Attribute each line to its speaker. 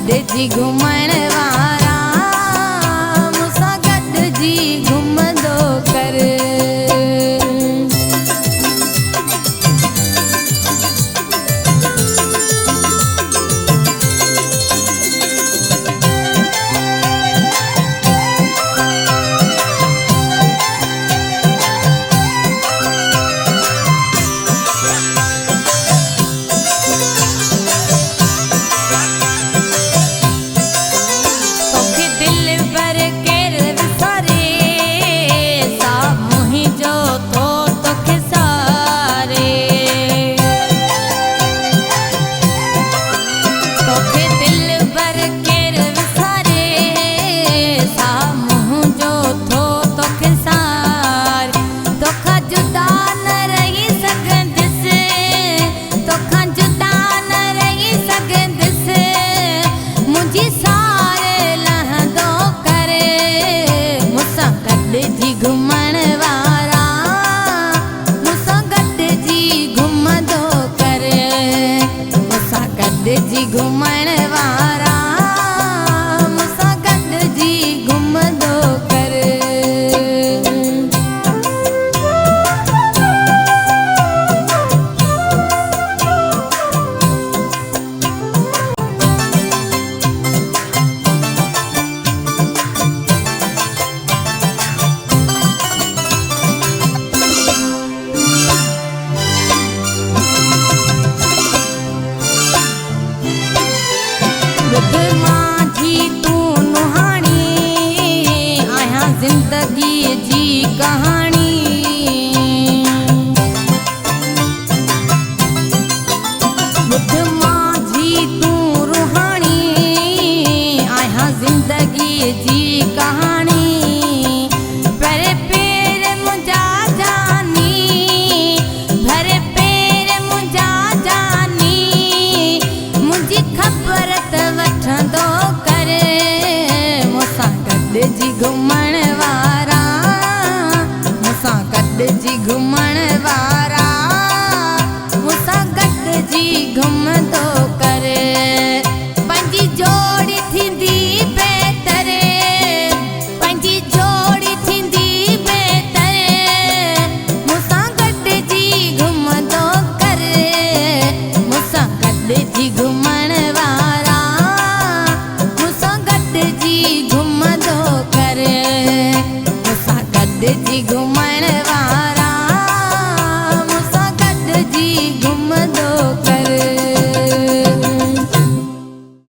Speaker 1: गॾिजी घुमण वारा मूंसां गॾिजी घुमंदो कर। गॾिजी घुमण वारा मूंसां गॾिजी घुमंदो कर। ज़िंदगी जी कहानी ॿुध माझी तूं रुहानी आहियां ज़िंदगी जी कहानी। भरे पेर मुंहिंजा जानी भरे पेर मुंहिंजा जानी मुंहिंजी ख़बर त वठंदो कर मूंसां गॾिजी घुमण वारा मूंसां गॾिजी घुमण वारा मूंसां गॾिजी घुमंदो कर। पंहिंजी जोड़ी थींदी बहितर पंहिंजी जोड़ी थींदी बहितर मूंसां गॾिजी घुमंदो कर मूंसां गॾिजी घुमण वारा मूंसां गॾिजी घुमंदो कर मूंसां गॾिजी